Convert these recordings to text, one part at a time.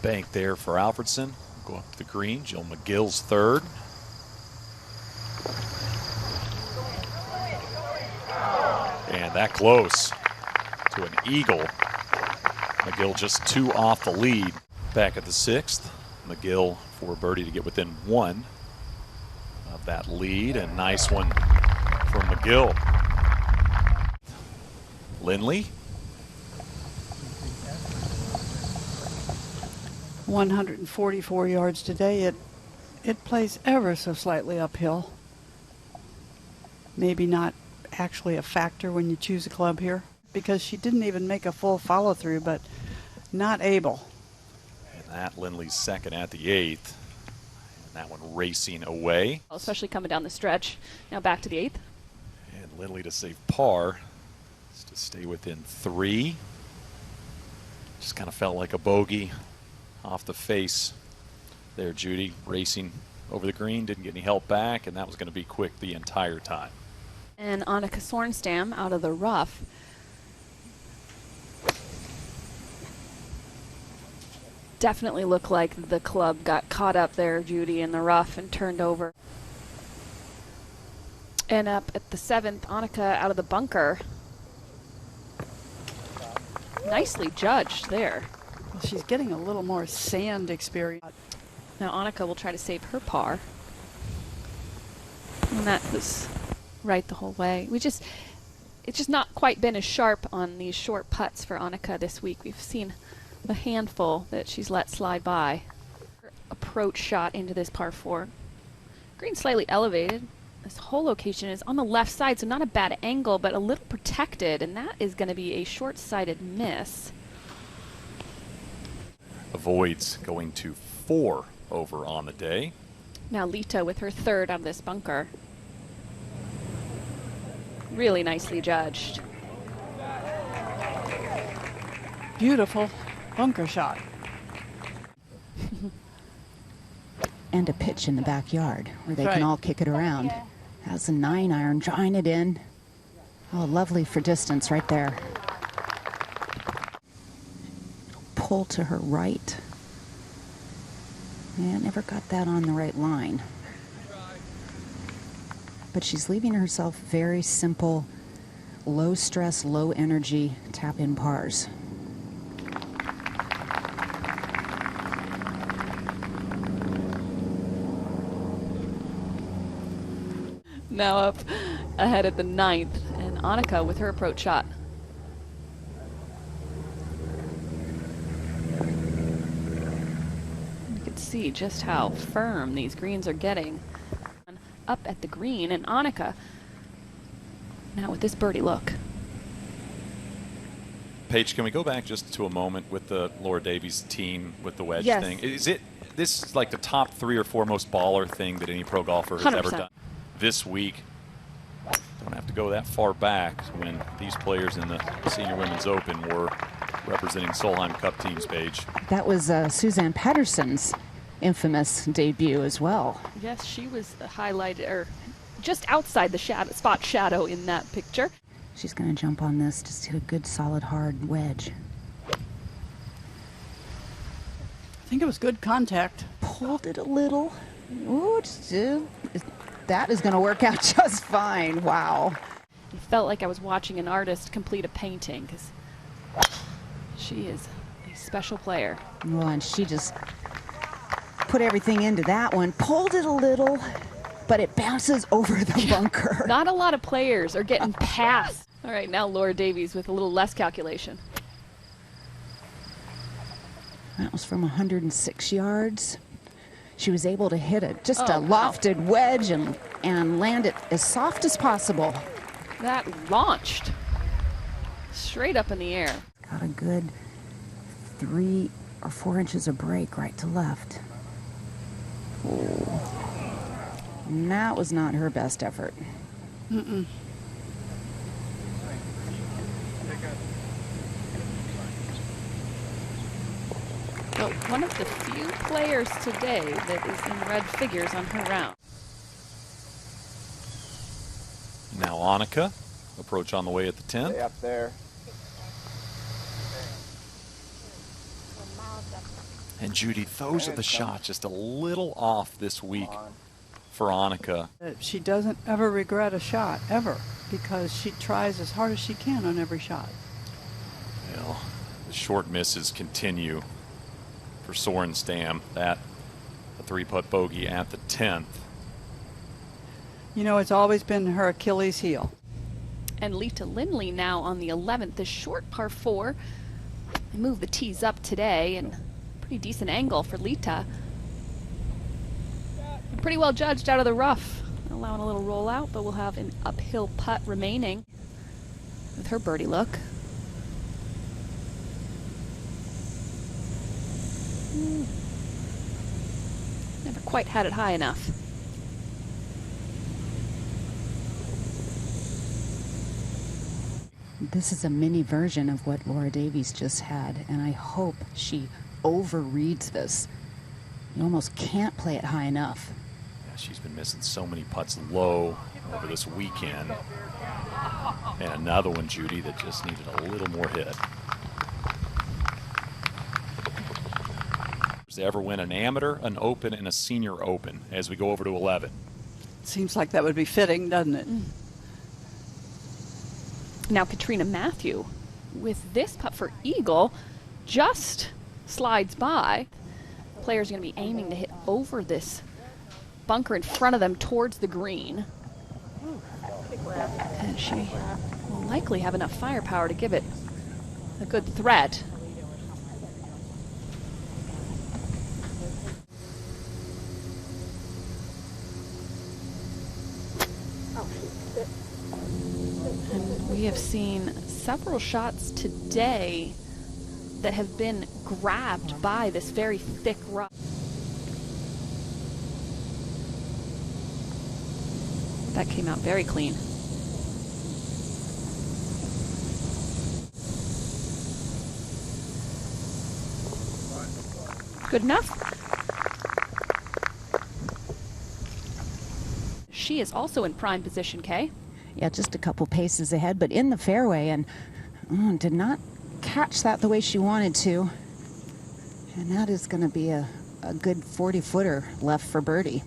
Bank there for Alfredsson. Go up to the green. Jill McGill's third. And that close to an eagle. McGill just 2 off the lead. Back at the 6th. McGill for birdie to get within 1 of that lead. And nice one from McGill. Lindley. 144 yards today. It plays ever so slightly uphill. Maybe not actually a factor when you choose a club here, because she didn't even make a full follow through, but not able. And that Lindley's second at the 8th. And that one racing away. Especially coming down the stretch. Now back to the 8th. And Lindley to save par. Just to stay within 3. Just kind of felt like a bogey off the face there. Judy racing over the green, didn't get any help back, and that was going to be quick the entire time. And Annika Sorenstam out of the rough. Definitely looked like the club got caught up there, Judy, in the rough and turned over. And up at the 7th, Annika out of the bunker. Nicely judged there. Well, she's getting a little more sand experience. Now Annika will try to save her par. And that was right the whole way. It's just not quite been as sharp on these short putts for Annika this week. We've seen a handful that she's let slide by. Her approach shot into this par 4. Green slightly elevated. This whole location is on the left side, so not a bad angle, but a little protected, and that is going to be a short-sighted miss. Avoids going to 4 over on the day. Now Leta with her 3rd out of this bunker. Really nicely judged. Beautiful bunker shot. And a pitch in the backyard where they Right. can all kick it around. That's a 9-iron, drawing it in. Oh, lovely for distance right there. Pull to her right. Yeah, never got that on the right line. But she's leaving herself very simple, low stress, low energy tap in pars. Now up ahead at the 9th, and Annika with her approach shot. You can see just how firm these greens are getting. Up at the green, and Annika now with this birdie look. Paige, can we go back just to a moment with the Laura Davies team with the wedge Yes. thing? Is this like the top 3 or 4 most baller thing that any pro golfer has ever 100%. done? This week, don't have to go that far back when these players in the Senior Women's Open were representing Solheim Cup teams, Paige. That was Suzanne Patterson's infamous debut as well. Yes, she was highlighted, or just outside the spot shadow in that picture. She's going to jump on this, just hit a good, solid, hard wedge. I think it was good contact. Pulled it a little. Ooh, that is going to work out just fine. Wow. It felt like I was watching an artist complete a painting, because she is a special player. Well, and she just put everything into that one. Pulled it a little, but it bounces over the bunker. Not a lot of players are getting past. All right, now Laura Davies with a little less calculation. That was from 106 yards. She was able to hit it, just a Oh, lofted wedge and land it as soft as possible. That launched straight up in the air. Got a good 3 or 4 inches of break right to left. And that was not her best effort. Mm-mm. Well, one of the few players today that is in red figures on her round. Now Annika, approach on the way at the 10th. Stay up there. And Judy, those are the shots just a little off this week for Annika. She doesn't ever regret a shot, ever, because she tries as hard as she can on every shot. Well, the short misses continue for Sorenstam. That a 3-putt bogey at the 10th. You know, it's always been her Achilles heel. And Lindley now on the 11th, the short par 4. They move the tees up today, and pretty decent angle for Leta. Pretty well judged out of the rough, allowing a little rollout, but we'll have an uphill putt remaining with her birdie look. Never quite had it high enough. This is a mini version of what Laura Davies just had, and I hope she overreads this. You almost can't play it high enough. Yeah, she's been missing so many putts low over this weekend. And another one, Judy, that just needed a little more hit. Does they ever win an amateur, an open, and a senior open as we go over to 11? Seems like that would be fitting, doesn't it? Now Katrina Matthew with this putt for eagle just slides by. The player's going to be aiming to hit over this bunker in front of them towards the green. And she will likely have enough firepower to give it a good threat. And we have seen several shots today that have been grabbed by this very thick rough. That came out very clean. Good enough. She is also in prime position, Kay. Yeah, just a couple paces ahead, but in the fairway, and did not catch that the way she wanted to. And that is going to be a good 40-footer left for birdie.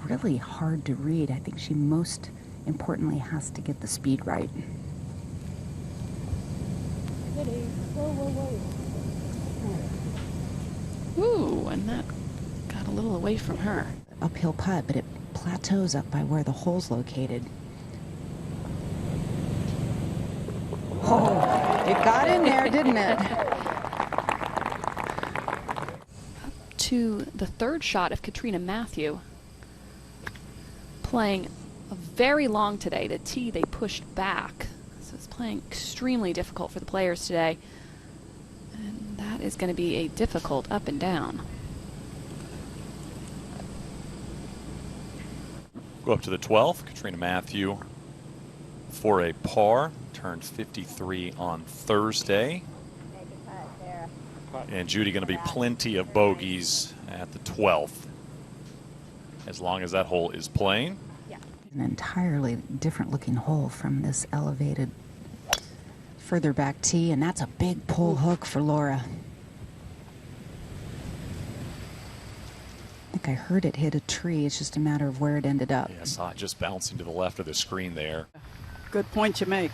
Really hard to read. I think she most importantly has to get the speed right. Ooh, and that got a little away from her. Uphill putt, but it plateaus up by where the hole's located. Oh, it got in there, didn't it? Up to the third shot of Katrina Matthew. Playing a very long today. The tee they pushed back. So it's playing extremely difficult for the players today. And that is going to be a difficult up and down. Go up to the 12th. Katrina Matthew for a par. Turned 53 on Thursday. And Judy going to be plenty of bogeys at the 12th. As long as that hole is playing. An entirely different looking hole from this elevated further back tee, and that's a big pull hook for Laura. I think I heard it hit a tree. It's just a matter of where it ended up. Yeah, I saw it just bouncing to the left of the screen there. Good point you make.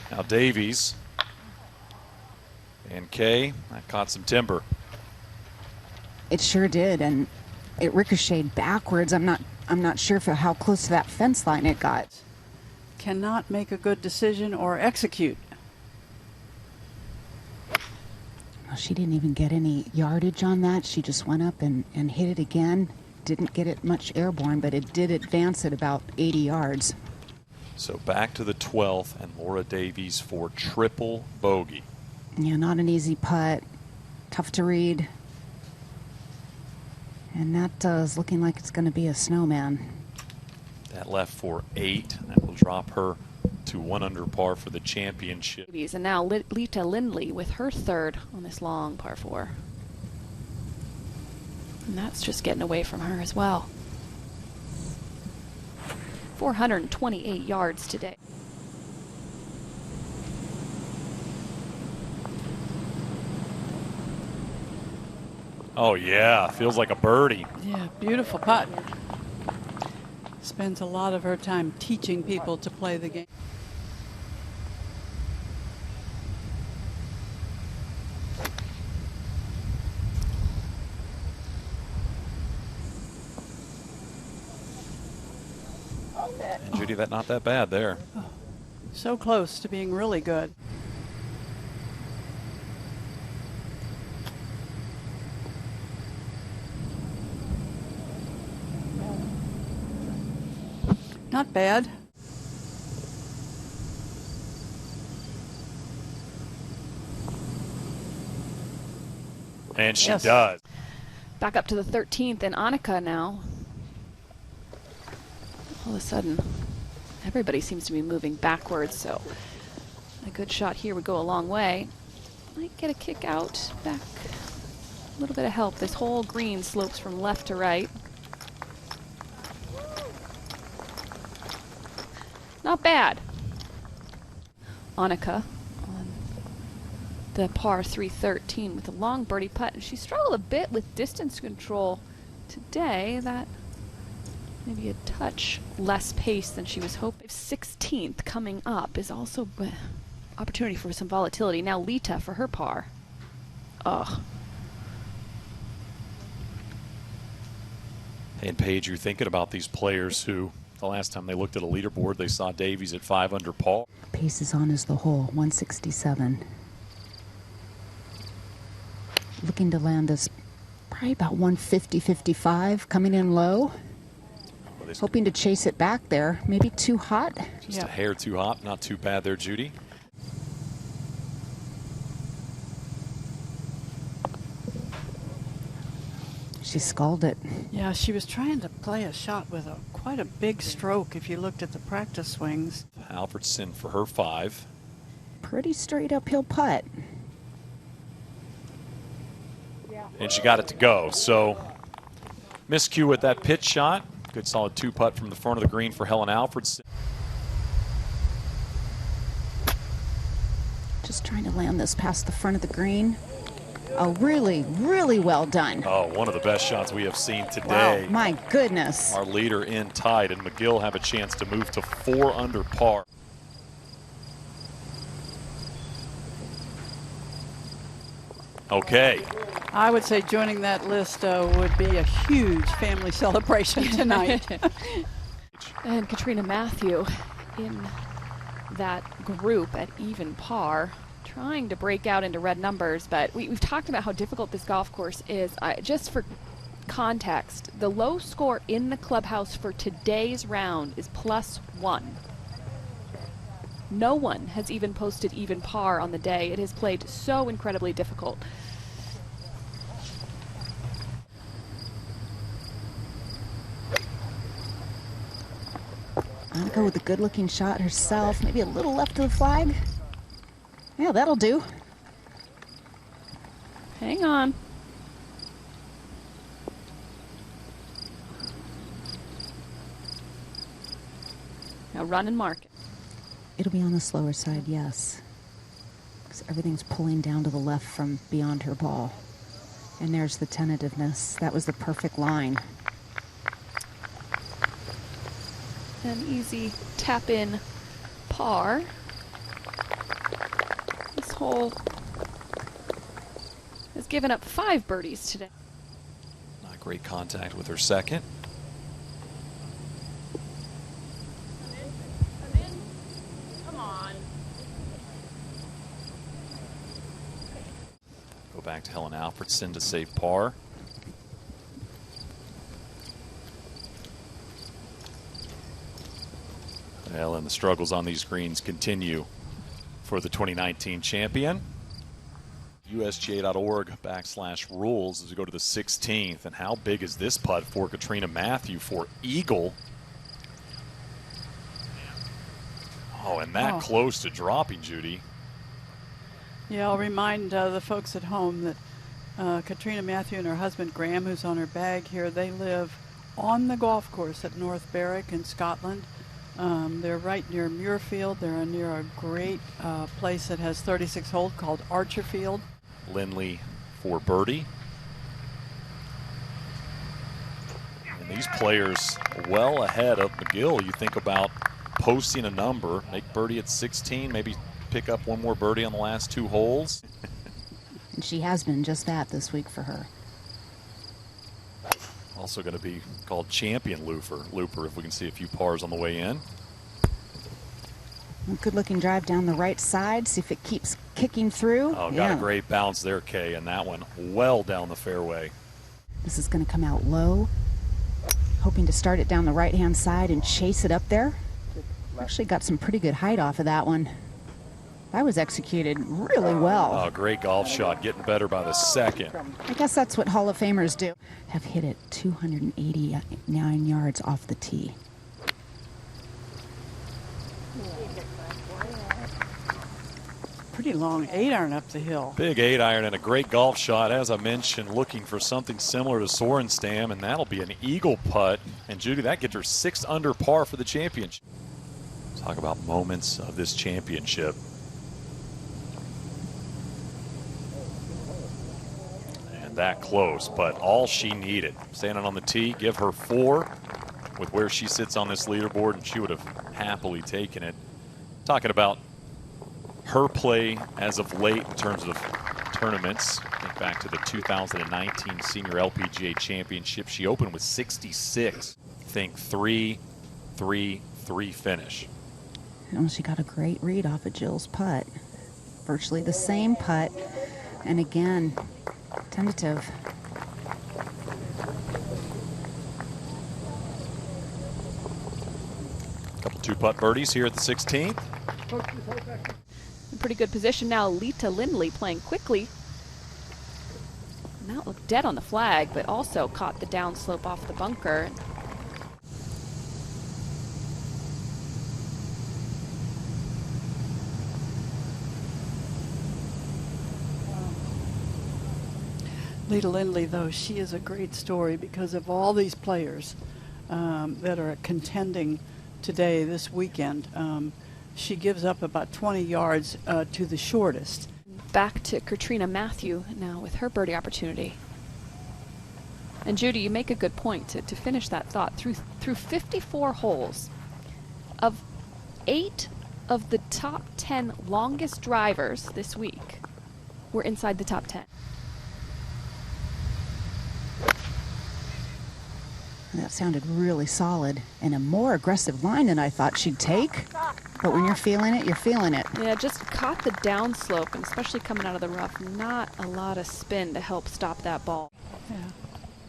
Now Davies and Kay, that caught some timber. It sure did, and it ricocheted backwards. I'm not sure for how close to that fence line it got. Cannot make a good decision or execute. Well, she didn't even get any yardage on that. She just went up and hit it again. Didn't get it much airborne, but it did advance it about 80 yards. So back to the 12th, and Laura Davies for triple bogey. Yeah, not an easy putt. Tough to read. And that is looking like it's going to be a snowman. That left for 8. That will drop her to 1 under par for the championship. And now Leta Lindley with her third on this long par 4. And that's just getting away from her as well. 428 yards today. Oh, yeah. Feels like a birdie. Yeah, beautiful putt. Spends a lot of her time teaching people to play the game. And Judy, that not that bad there. Oh, so close to being really good. Not bad. And she Yes. does. Back up to the 13th, and Annika now. All of a sudden, everybody seems to be moving backwards, so a good shot here would go a long way. Might get a kick out back. A little bit of help. This whole green slopes from left to right. Not bad. Annika on the par 313 with a long birdie putt, and she struggled a bit with distance control today. That maybe a touch less pace than she was hoping. 16th coming up is also opportunity for some volatility. Now Leta for her par. Ugh. And Paige, you're thinking about these players who the last time they looked at a leaderboard, they saw Davies at 5 under par. Pace is on as the hole, 167. Looking to land us probably about 150, 55, coming in low. Hoping to chase it back there. Maybe too hot. Just a hair too hot. Not too bad there, Judy. She sculled it. Yeah, she was trying to play a shot with quite a big stroke if you looked at the practice swings. Alfredsson for her 5. Pretty straight uphill putt. And she got it to go. So miscue with that pitch shot. Good solid 2-putt from the front of the green for Helen Alfredsson. Just trying to land this past the front of the green. Oh, really, really well done. Oh, one of the best shots we have seen today. Wow, my goodness. Our leader in tied, and McGill have a chance to move to 4 under par. Okay. I would say joining that list would be a huge family celebration tonight. And Katrina Matthew in that group at even par, trying to break out into red numbers, but we've talked about how difficult this golf course is. Just for context, the low score in the clubhouse for today's round is +1. No one has even posted even par on the day. It has played so incredibly difficult. Annika with a good-looking shot herself. Maybe a little left of the flag. Yeah, that'll do. Hang on. Now run and mark it. It'll be on the slower side, yes. Because everything's pulling down to the left from beyond her ball. And there's the tentativeness. That was the perfect line. An easy tap in par. This hole has given up 5 birdies today. Not great contact with her second. Come on. Go back to Helen Alfredsson to save par. Well, and the struggles on these greens continue for the 2019 champion. USGA.org/rules as we go to the 16th. And how big is this putt for Katrina Matthew for eagle? Oh, and that close to dropping, Judy. Yeah, I'll remind the folks at home that Katrina Matthew and her husband Graham, who's on her bag here, they live on the golf course at North Berwick in Scotland. They're right near Muirfield. They're near a great place that has 36 holes called Archerfield. Lindley for birdie. these players well ahead of McGill. You think about posting a number, make birdie at 16, maybe pick up one more birdie on the last 2 holes. And she has been just that this week for her. Also going to be called champion looper if we can see a few pars on the way in. A good-looking drive down the right side. See if it keeps kicking through. Oh, got a great bounce there, Kay, and that one well down the fairway. This is going to come out low. Hoping to start it down the right-hand side and chase it up there. Actually got some pretty good height off of that one. That was executed really well. Oh, great golf shot, getting better by the second. I guess that's what Hall of Famers do. Have hit it 289 yards off the tee. Pretty long 8-iron up the hill. Big 8-iron and a great golf shot, as I mentioned, looking for something similar to Sorenstam, and that'll be an eagle putt. And Judy, that gets her 6 under par for the championship. Talk about moments of this championship. And that close, but all she needed. Standing on the tee, give her 4 with where she sits on this leaderboard, and she would have happily taken it. Talking about her play as of late in terms of tournaments. Think back to the 2019 Senior LPGA Championship. She opened with 66. Think 3-3-3 finish. Well, she got a great read off of Jill's putt. Virtually the same putt. And again, tentative. Couple 2-putt birdies here at the 16th. In pretty good position now. Leta Lindley playing quickly. And that looked dead on the flag, but also caught the downslope off the bunker. Leta Lindley, though, she is a great story because of all these players that are contending today, this weekend. She gives up about 20 yards to the shortest. Back to Katrina Matthew now with her birdie opportunity. And Judy, you make a good point to finish that thought. Through 54 holes, of 8 of the top 10 longest drivers this week were inside the top 10. That sounded really solid and a more aggressive line than I thought she'd take. But when you're feeling it, you're feeling it. Yeah, just caught the downslope, and especially coming out of the rough, not a lot of spin to help stop that ball. Yeah.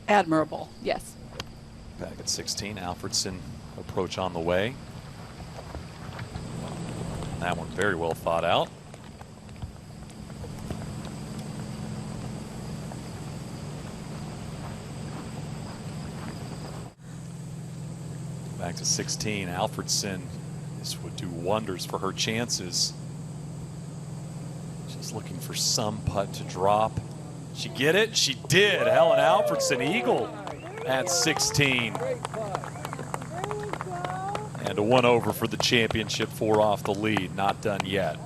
Admirable. Yes. Back at 16, Alfredsson approach on the way. That one very well thought out. Back to 16, Alfredsson. This would do wonders for her chances. She's looking for some putt to drop. She get it? She did. Helen Alfredsson, eagle at 16. And a 1 over for the championship, 4 off the lead. Not done yet.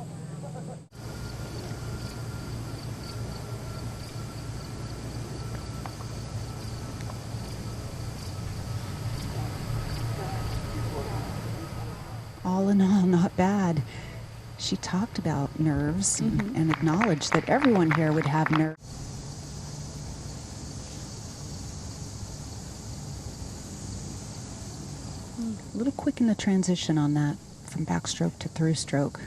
All in all, not bad. She talked about nerves and acknowledged that everyone here would have nerves. A little quick in the transition on that from backstroke to through stroke.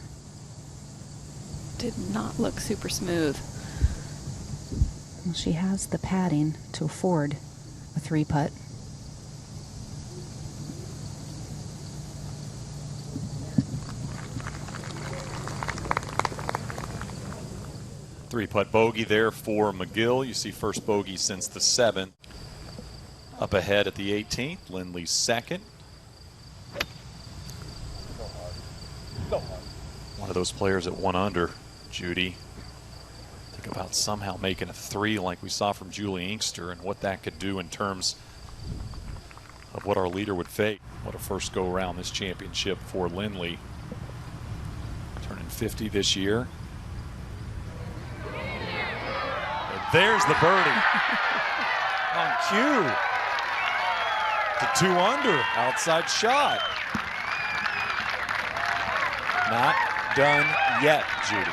Did not look super smooth. Well, she has the padding to afford a 3-putt. Three-putt bogey there for McGill. You see first bogey since the 7th. Up ahead at the 18th, Lindley second. One of those players at 1 under, Judy. Think about somehow making a 3 like we saw from Julie Inkster and what that could do in terms of what our leader would face. What a first go around this championship for Lindley. Turning 50 this year. And there's the birdie on cue. to 2 under. Outside shot. Not done yet, Judy.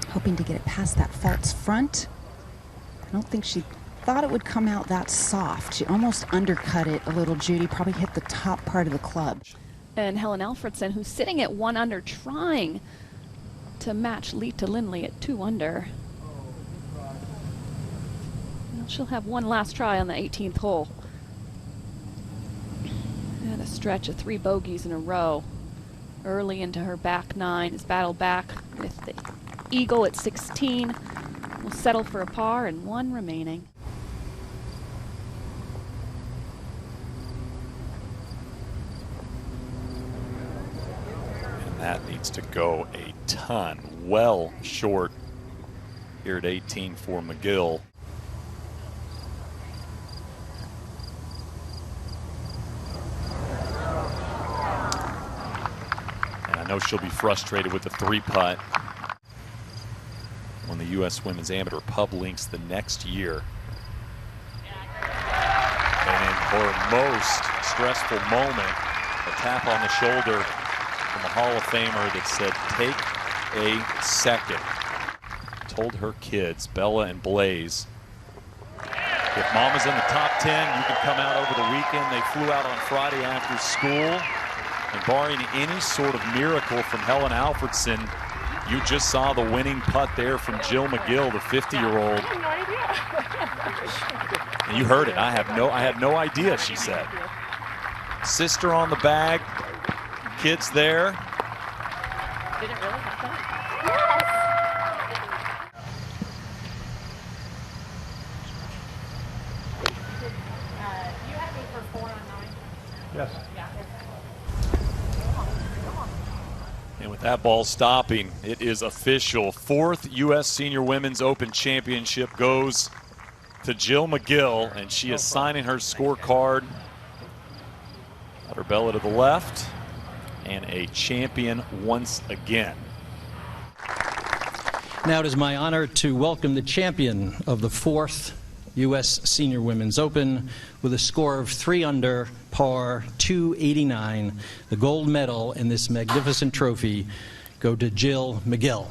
Hoping to get it past that false front. I don't think she thought it would come out that soft. She almost undercut it a little, Judy. Probably hit the top part of the club. And Helen Alfredsson, who's sitting at 1 under, trying to match Leta Lindley at 2 under. Well, she'll have one last try on the 18th hole. And a stretch of 3 bogeys in a row. Early into her back 9 is battled back with the eagle at 16. Will settle for a par and 1 remaining. And that needs to go a ton. Well short here at 18 for McGill. And I know she'll be frustrated with the 3-putt when the U.S. Women's Amateur Pub links the next year. And in her most stressful moment, a tap on the shoulder from the Hall of Famer that said, take a second. Told her kids, Bella and Blaze, if Mama's in the top 10, you can come out over the weekend. They flew out on Friday after school. And barring any sort of miracle from Helen Alfredsson, you just saw the winning putt there from Jill McGill, the 50-year-old. And you heard it. I had no idea, she said. Sister on the bag, kids there. Did it really happen? Yes. You had me for 4 on 9? Yes. Yeah. And with that ball stopping, it is official. 4th U.S. Senior Women's Open Championship goes to Jill McGill, and she is signing her scorecard. Got her Bella to the left, and a champion once again. Now it is my honor to welcome the champion of the 4th U.S. Senior Women's Open with a score of 3 under, par 289. The gold medal in this magnificent trophy go to Jill McGill.